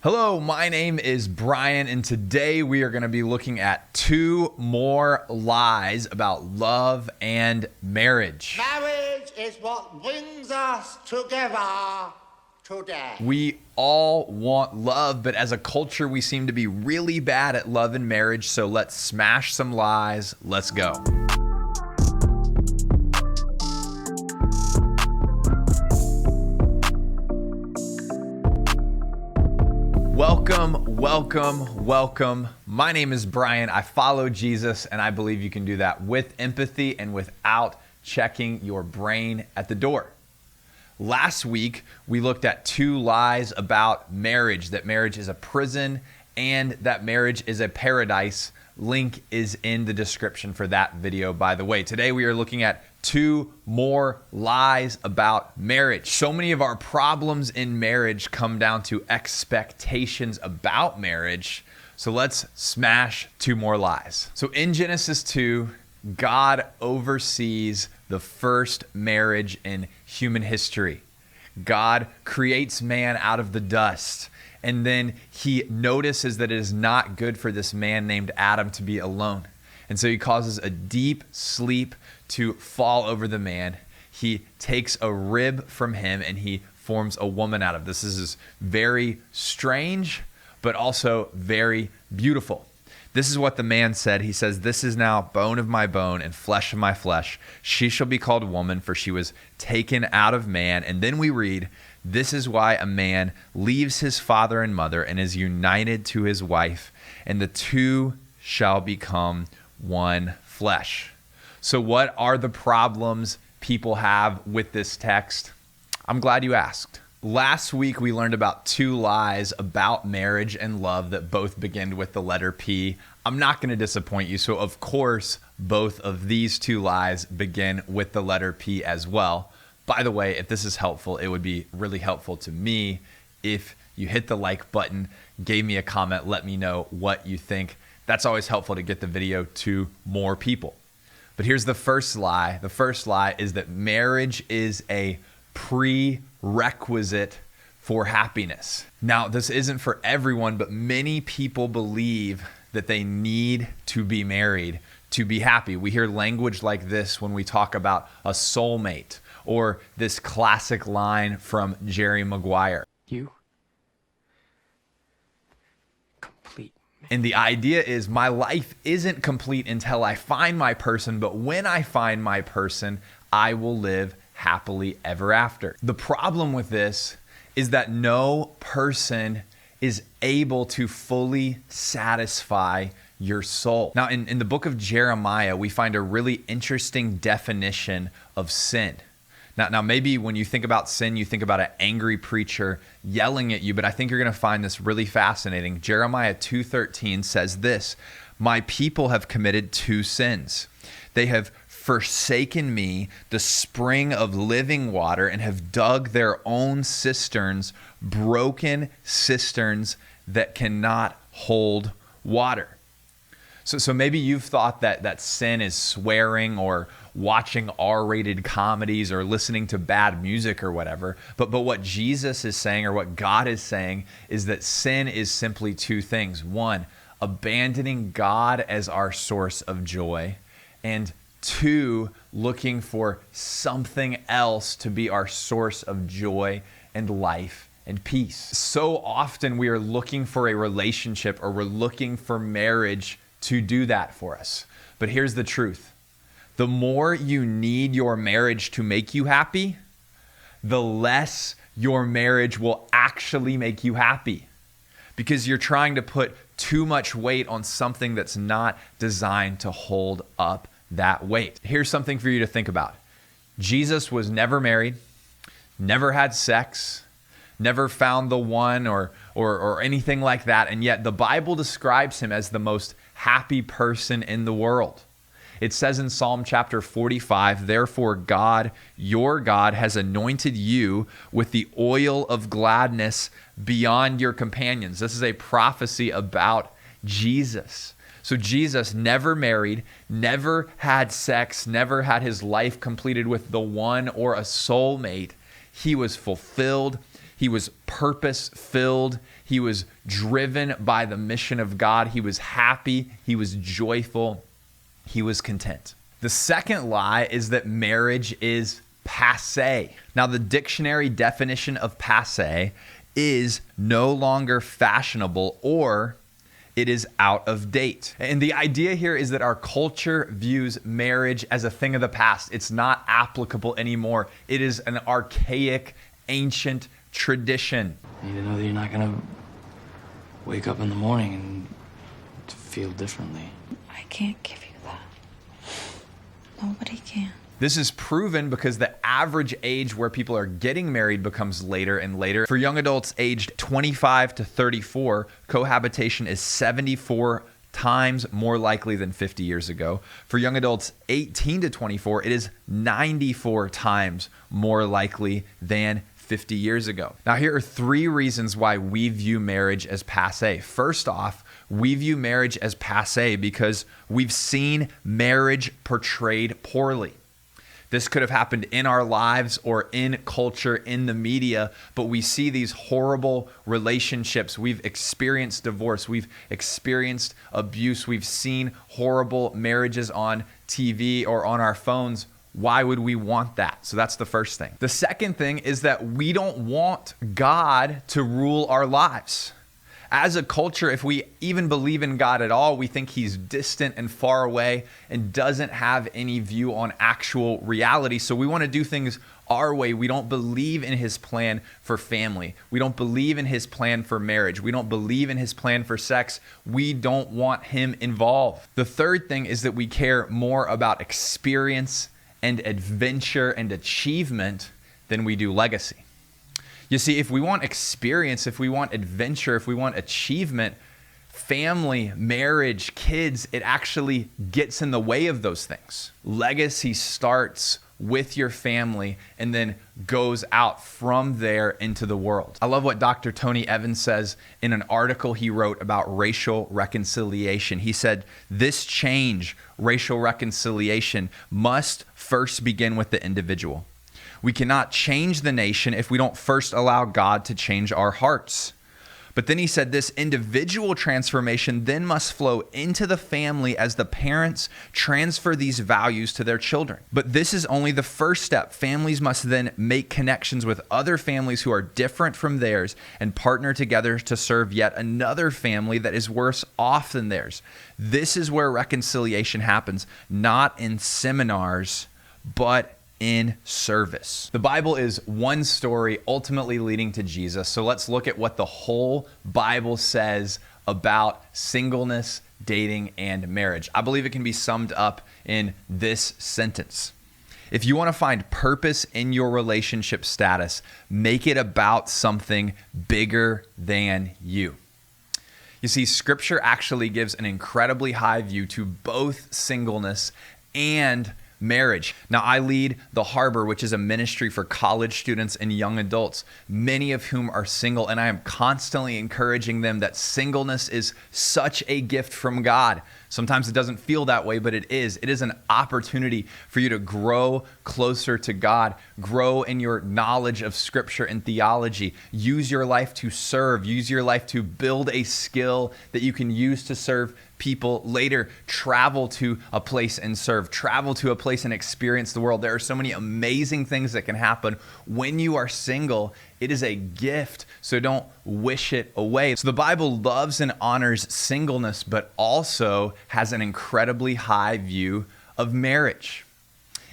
Hello, my name is Bryan, and today we are going to be looking at 2 more lies about love and marriage. Marriage is what brings us together today. We all want love, but as a culture, we seem to be really bad at love and marriage, so let's smash some lies. Let's go. Welcome. My name is Bryan. I follow Jesus, and I believe you can do that with empathy and without checking your brain at the door. Last week, we looked at 2 lies about marriage, that marriage is a prison and that marriage is a paradise. Link is in the description for that video, by the way. Today, we are looking at 2 more lies about marriage. So many of our problems in marriage come down to expectations about marriage. So let's smash 2 more lies. So in Genesis 2, God oversees the first marriage in human history. God creates man out of the dust, and then he notices that it is not good for this man named Adam to be alone. And so he causes a deep sleep to fall over the man. He takes a rib from him and he forms a woman out of this. This is very strange, but also very beautiful. This is what the man said. He says, "This is now bone of my bone and flesh of my flesh. She shall be called woman, for she was taken out of man." And then we read, "This is why a man leaves his father and mother and is united to his wife, and the 2 shall become one flesh." So what are the problems people have with this text? I'm glad you asked. Last week, we learned about 2 lies about marriage and love that both begin with the letter P. I'm not going to disappoint you. So of course, both of these 2 lies begin with the letter P as well. By the way, if this is helpful, it would be really helpful to me if you hit the like button, gave me a comment, let me know what you think. That's always helpful to get the video to more people. But here's the first lie. The first lie is that marriage is a prerequisite for happiness. Now, this isn't for everyone, but many people believe that they need to be married to be happy. We hear language like this when we talk about a soulmate, or this classic line from Jerry Maguire. You complete. And the idea is my life isn't complete until I find my person, but when I find my person, I will live happily ever after. The problem with this is that no person is able to fully satisfy your soul. Now, in the book of Jeremiah, we find a really interesting definition of sin. Now, maybe when you think about sin, you think about an angry preacher yelling at you, but I think you're going to find this really fascinating. Jeremiah 2:13 says this, "My people have committed 2 sins. They have forsaken me, the spring of living water, and have dug their own cisterns, broken cisterns that cannot hold water." So maybe you've thought that sin is swearing or watching R-rated comedies or listening to bad music or whatever. But what Jesus is saying, or what God is saying, is that sin is simply 2 things. 1, abandoning God as our source of joy. And 2, looking for something else to be our source of joy and life and peace. So often we are looking for a relationship, or we're looking for marriage to do that for us. But here's the truth. The more you need your marriage to make you happy, the less your marriage will actually make you happy, because you're trying to put too much weight on something that's not designed to hold up that weight. Here's something for you to think about. Jesus was never married, never had sex, never found the one or anything like that. And yet the Bible describes him as the most happy person in the world. It says in Psalm chapter 45, "Therefore God, your God, has anointed you with the oil of gladness beyond your companions." This is a prophecy about Jesus. So Jesus never married, never had sex, never had his life completed with the one or a soulmate. He was fulfilled. He was purpose-filled. He was driven by the mission of God. He was happy. He was joyful. He was content. The second lie is that marriage is passé. Now, the dictionary definition of passé is no longer fashionable, or it is out of date. And the idea here is that our culture views marriage as a thing of the past. It's not applicable anymore. It is an archaic, ancient tradition. You need to know that you're not going to wake up in the morning and feel differently. I can't give you that. Nobody can. This is proven because the average age where people are getting married becomes later and later. For young adults aged 25 to 34, cohabitation is 74 times more likely than 50 years ago. For young adults 18 to 24, it is 94 times more likely than 50 years ago. Now, here are 3 reasons why we view marriage as passé. First off, we view marriage as passé because we've seen marriage portrayed poorly. This could have happened in our lives or in culture, in the media, but we see these horrible relationships. We've experienced divorce. We've experienced abuse. We've seen horrible marriages on TV or on our phones. Why would we want that? So that's the first thing. The second thing is that we don't want God to rule our lives. As a culture, if we even believe in God at all, we think he's distant and far away and doesn't have any view on actual reality. So we want to do things our way. We don't believe in his plan for family. We don't believe in his plan for marriage. We don't believe in his plan for sex. We don't want him involved. The third thing is that we care more about experience and adventure and achievement than we do legacy. You see, if we want experience, if we want adventure, if we want achievement, family, marriage, kids, it actually gets in the way of those things. Legacy starts with your family and then goes out from there into the world. I love what Dr. Tony Evans says in an article he wrote about racial reconciliation. He said, this change, racial reconciliation, must first begin with the individual. We cannot change the nation if we don't first allow God to change our hearts. But then he said this individual transformation then must flow into the family as the parents transfer these values to their children. But this is only the first step. Families must then make connections with other families who are different from theirs and partner together to serve yet another family that is worse off than theirs. This is where reconciliation happens, not in seminars, but in service. The Bible is one story ultimately leading to Jesus. So let's look at what the whole Bible says about singleness, dating, and marriage. I believe it can be summed up in this sentence. If you want to find purpose in your relationship status, make it about something bigger than you. You see, Scripture actually gives an incredibly high view to both singleness and marriage. Now, I lead The Harbor, which is a ministry for college students and young adults, many of whom are single, and I am constantly encouraging them that singleness is such a gift from God. Sometimes it doesn't feel that way, but it is. It is an opportunity for you to grow closer to God, grow in your knowledge of Scripture and theology, use your life to serve, use your life to build a skill that you can use to serve people later, travel to a place and serve, travel to a place and experience the world. There are so many amazing things that can happen when you are single. It is a gift, so don't wish it away. So the Bible loves and honors singleness, but also has an incredibly high view of marriage.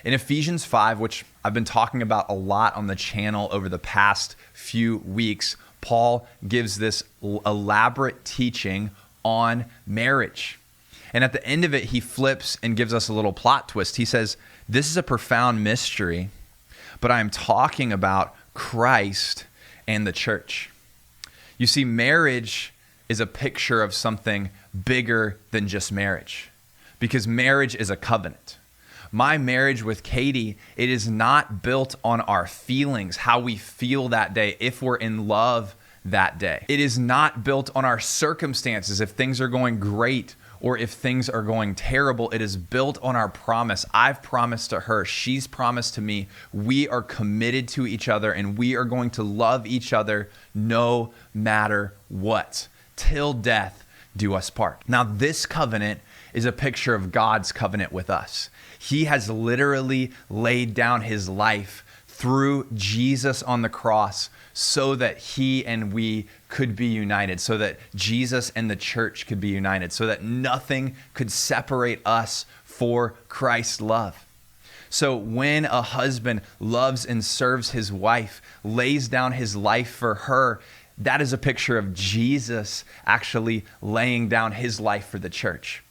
In Ephesians 5, which I've been talking about a lot on the channel over the past few weeks, Paul gives this elaborate teaching on marriage. And at the end of it, he flips and gives us a little plot twist. He says, this is a profound mystery, but I'm talking about Christ and the church. You see, marriage is a picture of something bigger than just marriage, because marriage is a covenant. My marriage with Katie, it is not built on our feelings, how we feel that day, if we're in love that day. It is not built on our circumstances, if things are going great or if things are going terrible, it is built on our promise. I've promised to her. She's promised to me. We are committed to each other, and we are going to love each other no matter what. Till death do us part. Now, this covenant is a picture of God's covenant with us. He has literally laid down his life through Jesus on the cross so that he and we could be united, so that Jesus and the church could be united, so that nothing could separate us for Christ's love. So when a husband loves and serves his wife, lays down his life for her, that is a picture of Jesus actually laying down his life for the church.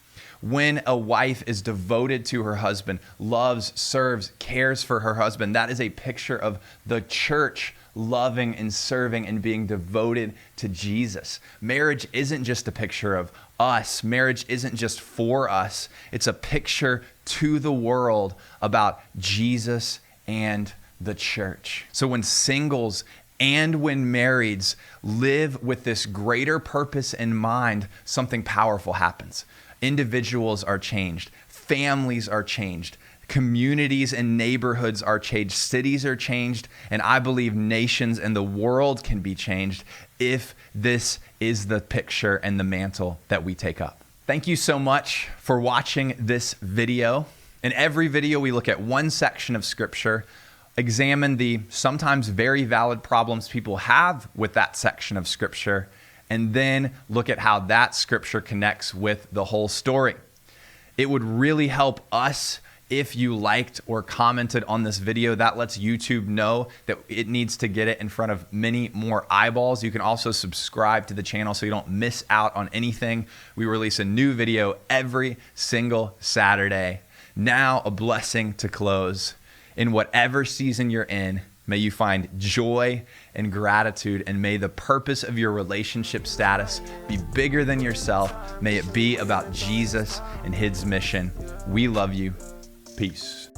When a wife is devoted to her husband, loves, serves, cares for her husband, that is a picture of the church loving and serving and being devoted to Jesus. Marriage isn't just a picture of us. Marriage isn't just for us. It's a picture to the world about Jesus and the church. So when singles and when marrieds live with this greater purpose in mind, something powerful happens. Individuals are changed. Families are changed. Communities and neighborhoods are changed. Cities are changed. And I believe nations and the world can be changed if this is the picture and the mantle that we take up. Thank you so much for watching this video. In every video, we look at one section of Scripture, examine the sometimes very valid problems people have with that section of Scripture, and then look at how that Scripture connects with the whole story. It would really help us if you liked or commented on this video. That lets YouTube know that it needs to get it in front of many more eyeballs. You can also subscribe to the channel so you don't miss out on anything. We release a new video every single Saturday. Now, a blessing to close. In whatever season you're in, may you find joy and gratitude, and may the purpose of your relationship status be bigger than yourself. May it be about Jesus and his mission. We love you. Peace.